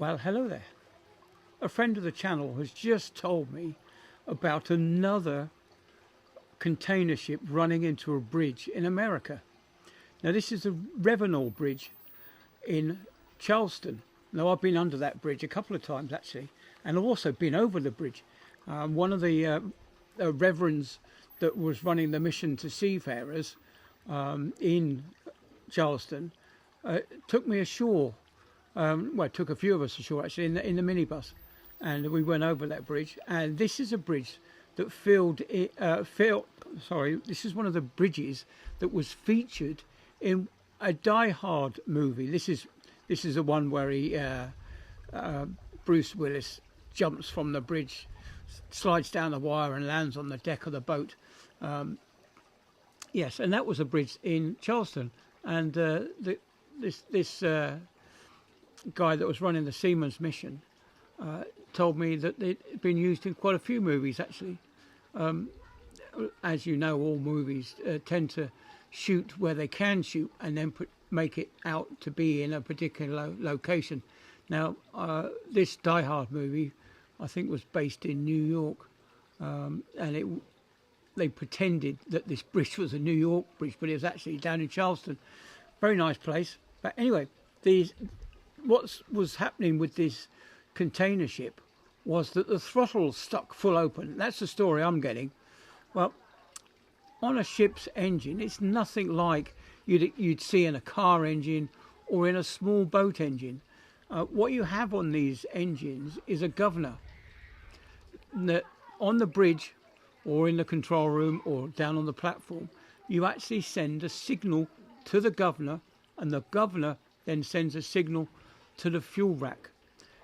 Well, hello there. A friend of the channel has just told me about another container ship running into a bridge in America. Now, this is the Ravenel Bridge in Charleston. Now, I've been under that bridge a couple of times actually, and I've also been over the bridge. One of the reverends that was running the mission to seafarers in Charleston took me ashore. Well, it took a few of us ashore actually in the minibus, and we went over that bridge. And this is a bridge that this is one of the bridges that was featured in a Die Hard movie. This is the one where Bruce Willis jumps from the bridge, slides down the wire, and lands on the deck of the boat. Yes, and that was a bridge in Charleston, and this guy that was running the Seaman's Mission told me that it'd been used in quite a few movies actually. As you know, all movies tend to shoot where they can shoot and then make it out to be in a particular location. Now, this Die Hard movie, I think, was based in New York, and they pretended that this bridge was a New York bridge, but it was actually down in Charleston. Very nice place. But anyway, what was happening with this container ship was that the throttle stuck full open. That's the story I'm getting. Well, on a ship's engine, it's nothing like you'd see in a car engine or in a small boat engine. What you have on these engines is a governor. On the bridge or in the control room or down on the platform, you actually send a signal to the governor, and the governor then sends a signal to the fuel rack.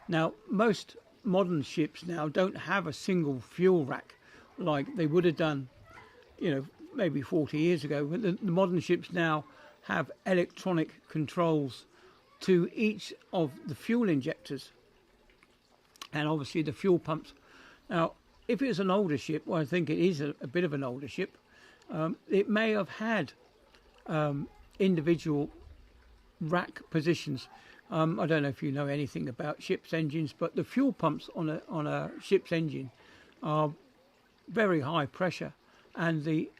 Now, most modern ships now don't have a single fuel rack like they would have done, maybe 40 years ago. But the modern ships now have electronic controls to each of the fuel injectors and obviously the fuel pumps. Now, if it's an older ship, well, I think it is a bit of an older ship, it may have had individual rack positions. I don't know if you know anything about ships' engines, but the fuel pumps on a ship's engine are very high pressure, and the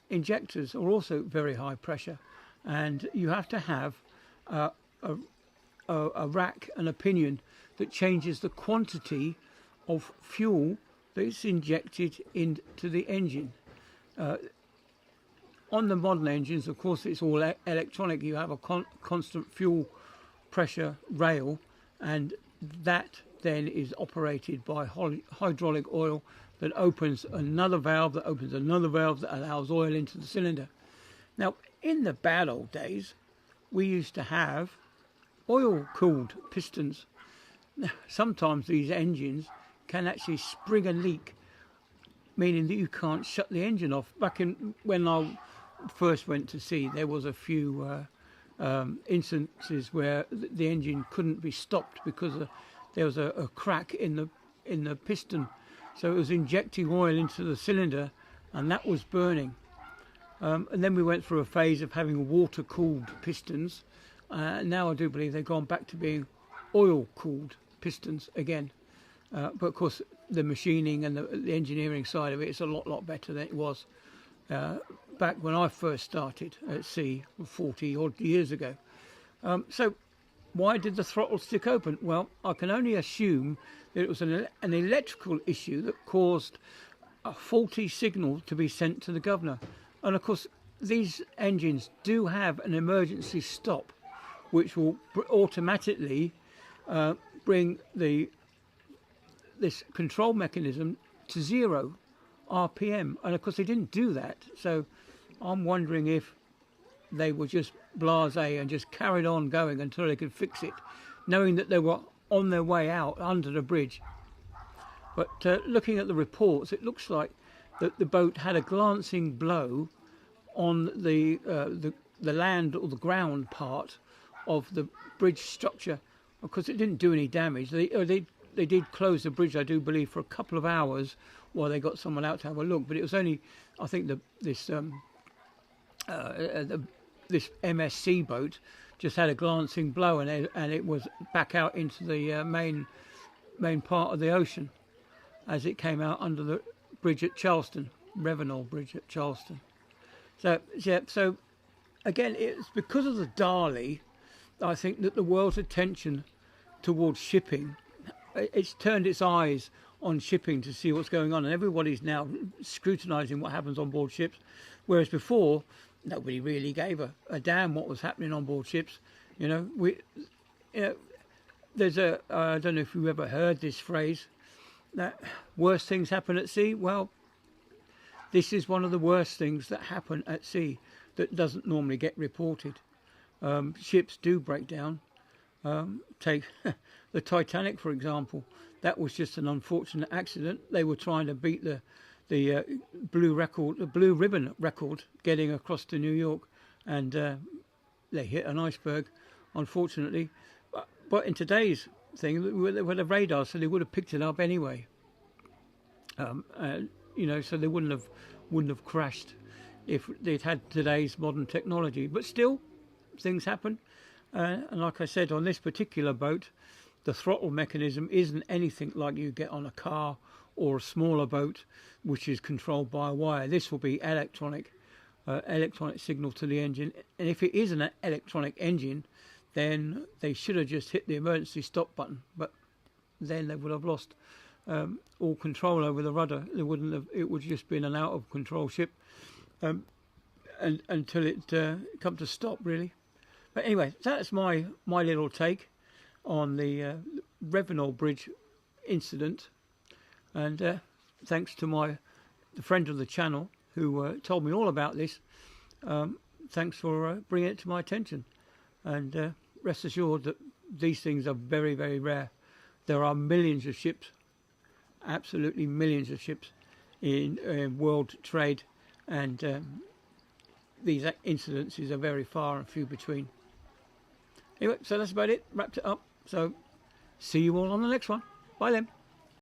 injectors are also very high pressure, and you have to have a rack and a pinion that changes the quantity of fuel that's injected into the engine. On the modern engines, of course, it's all electronic. You have a constant fuel pressure rail, and that then is operated by hydraulic oil that opens another valve that allows oil into the cylinder. Now, in the bad old days, we used to have oil-cooled pistons. Now, sometimes these engines can actually spring a leak, meaning that you can't shut the engine off. Back when I first went to sea, there was a few instances where the engine couldn't be stopped because there was a crack in the piston, so it was injecting oil into the cylinder, and that was burning. And then we went through a phase of having water-cooled pistons. Now I do believe they've gone back to being oil-cooled pistons again. But of course, the machining and the engineering side of it is a lot better than it was back when I first started at sea 40 odd years ago. So why did the throttle stick open? Well, I can only assume that it was an electrical issue that caused a faulty signal to be sent to the governor. And of course, these engines do have an emergency stop, which will automatically bring this control mechanism to 0 RPM. And of course, they didn't do that. So I'm wondering if they were just blasé and just carried on going until they could fix it, knowing that they were on their way out under the bridge. But looking at the reports, it looks like that the boat had a glancing blow on the land or the ground part of the bridge structure. Of course, it didn't do any damage. They did close the bridge, I do believe, for a couple of hours while they got someone out to have a look. But it was only, I think, this MSC boat just had a glancing blow, and it was back out into the main part of the ocean as it came out under the bridge at Charleston, Ravenel Bridge at Charleston. So yeah, so again, it's because of the Dali, I think, that the world's attention towards shipping, it's turned its eyes on shipping to see what's going on, and everybody's now scrutinising what happens on board ships, whereas before nobody really gave a damn what was happening on board ships. There's I don't know if you've ever heard this phrase, that worst things happen at sea. Well, this is one of the worst things that happen at sea that doesn't normally get reported. Ships do break down. Take the Titanic, for example. That was just an unfortunate accident. They were trying to beat the blue ribbon record, getting across to New York, and they hit an iceberg, unfortunately. But in today's thing, with a radar, so they would have picked it up anyway. So they wouldn't have crashed if they'd had today's modern technology. But still, things happen. And like I said, on this particular boat, the throttle mechanism isn't anything like you get on a car or a smaller boat, which is controlled by a wire. This will be electronic signal to the engine. And if it is an electronic engine, then they should have just hit the emergency stop button. But then they would have lost all control over the rudder. They wouldn't have. It would just been an out of control ship, and until it come to stop, really. But anyway, that's my little take on the Ravenel Bridge incident, and thanks to the friend of the channel who told me all about this. Thanks for bringing it to my attention, and rest assured that these things are very, very rare. There are millions of ships, absolutely millions of ships in world trade, and these incidences are very far and few between. Anyway, so that's about it. Wrapped it up. So see you all on the next one. Bye then.